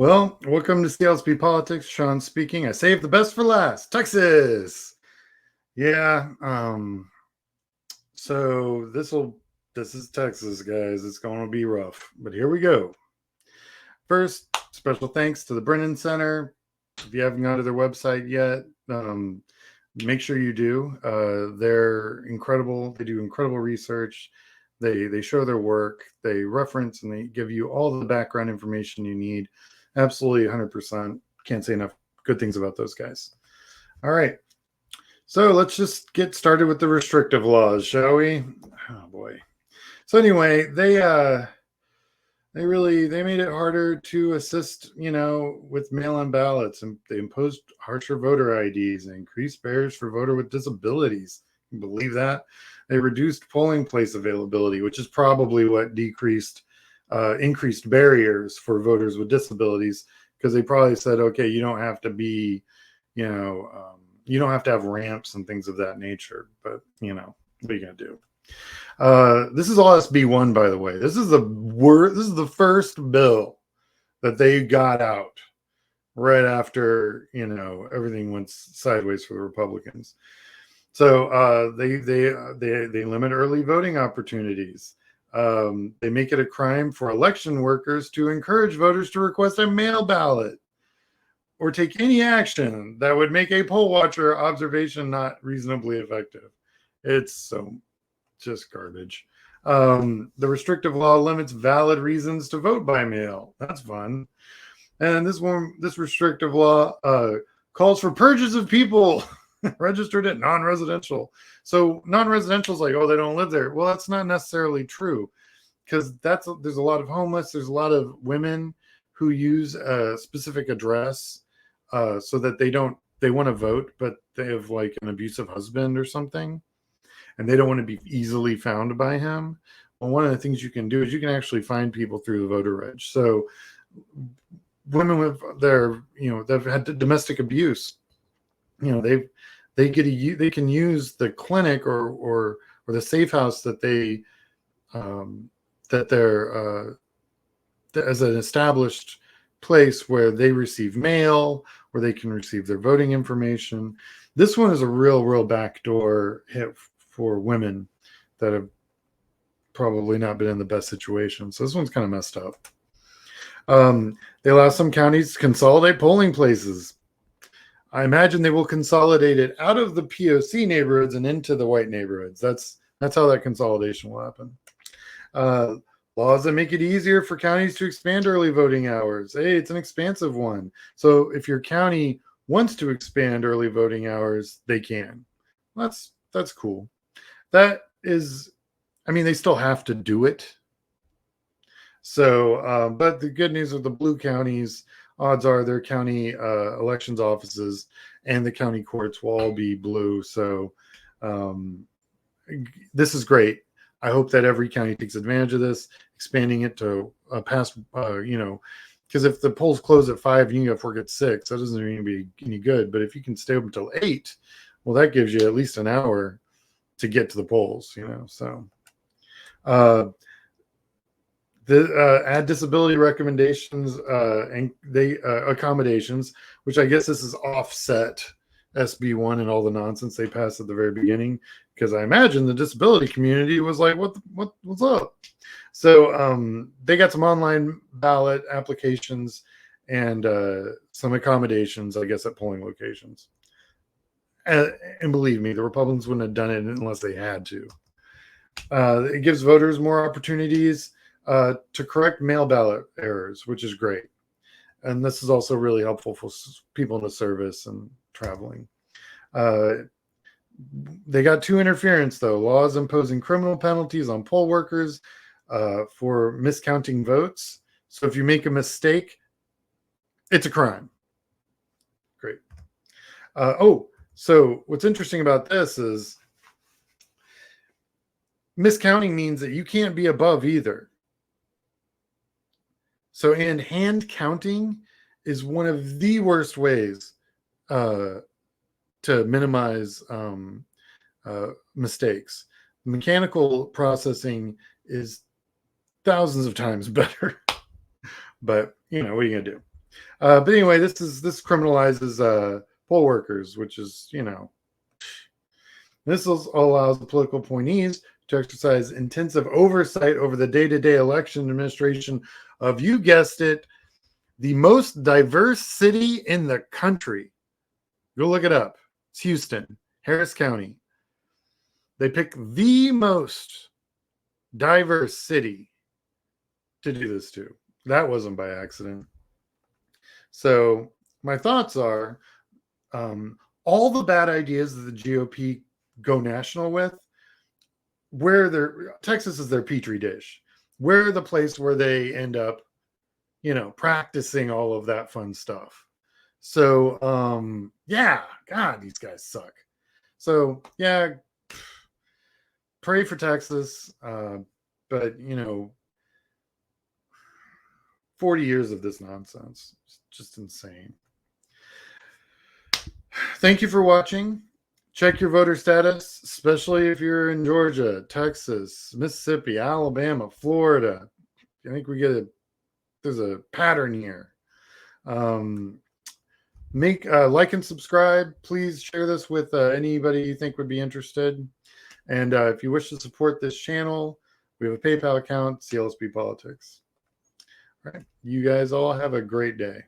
Well, welcome to CLSP Politics. Sean speaking. I saved the best for last. Texas. Yeah. So this is Texas, guys. It's going to be rough, but here we go. First, special thanks to the Brennan Center. If you haven't gone to their website yet, make sure you do. They're incredible. They do incredible research. They show their work. They reference and they give you all the background information you need. Absolutely 100%. Can't say enough good things about those guys. All right. So let's just get started with the restrictive laws, shall we? Oh boy. So anyway, they made it harder to assist, with mail-in ballots, and they imposed harsher voter IDs and increased barriers for voter with disabilities. Can you believe that? They reduced polling place availability, which is probably what increased barriers for voters with disabilities, because they probably said, okay, you don't have to be, you don't have to have ramps and things of that nature. But what are you gonna do? This is all SB1, by the way. This is the first bill that they got out right after everything went sideways for the Republicans. So they limit early voting opportunities. They make it a crime for election workers to encourage voters to request a mail ballot or take any action that would make a poll watcher observation not reasonably effective. It's so just garbage. The restrictive law limits valid reasons to vote by mail. That's fun. And this restrictive law calls for purges of people registered at non-residential. So non-residential is like, oh, they don't live there. Well, that's not necessarily true, because there's a lot of homeless. There's a lot of women who use a specific address so that they want to vote, but they have like an abusive husband or something, and they don't want to be easily found by him. Well, one of the things you can do is you can actually find people through the voter reg. So women with they've had domestic abuse, they can use the clinic or the safe house that they're as an established place where they receive mail, where they can receive their voting information. This one is a real backdoor hit for women that have probably not been in the best situation. So this one's kind of messed up. They allow some counties to consolidate polling places. I imagine they will consolidate it out of the POC neighborhoods and into the white neighborhoods. That's how that consolidation will happen. Laws that make it easier for counties to expand early voting hours. Hey, it's an expansive one. So if your county wants to expand early voting hours, they can. That's cool. That is, they still have to do it. So, but the good news with the blue counties, odds are their county elections offices and the county courts will all be blue. So this is great. I hope that every county takes advantage of this, expanding it to past, because if the polls close at 5 and you get work at 6, that doesn't even be any good. But if you can stay open until 8, well, that gives you at least an hour to get to the polls, So add disability recommendations and accommodations, which I guess this is offset SB1 and all the nonsense they passed at the very beginning, because I imagine the disability community was like, what's up? So they got some online ballot applications and some accommodations, I guess, at polling locations. And believe me, the Republicans wouldn't have done it unless they had to. It gives voters more opportunities to correct mail ballot errors, which is great. And this is also really helpful for people in the service and traveling. They got 2 interference, though. Laws imposing criminal penalties on poll workers for miscounting votes. So if you make a mistake, it's a crime. Great. So what's interesting about this is miscounting means that you can't be above either. So, and hand counting is one of the worst ways to minimize mistakes. Mechanical processing is thousands of times better. But, what are you going to do? But anyway, this criminalizes poll workers, which is, this allows the political appointees to exercise intensive oversight over the day-to-day election administration of, you guessed it, the most diverse city in the country. Go look it up. It's Houston, Harris County. They pick the most diverse city to do this to. That wasn't by accident. So my thoughts are, all the bad ideas that the GOP go national with, Texas is their petri dish. We're the place where they end up, practicing all of that fun stuff. So, yeah, God, these guys suck. So, yeah, pray for Texas. But, 40 years of this nonsense. It's just insane. Thank you for watching. Check your voter status, especially if you're in Georgia, Texas, Mississippi, Alabama, Florida. I think there's a pattern here. Make like and subscribe. Please share this with anybody you think would be interested. And if you wish to support this channel, we have a PayPal account, CLSP Politics. All right. You guys all have a great day.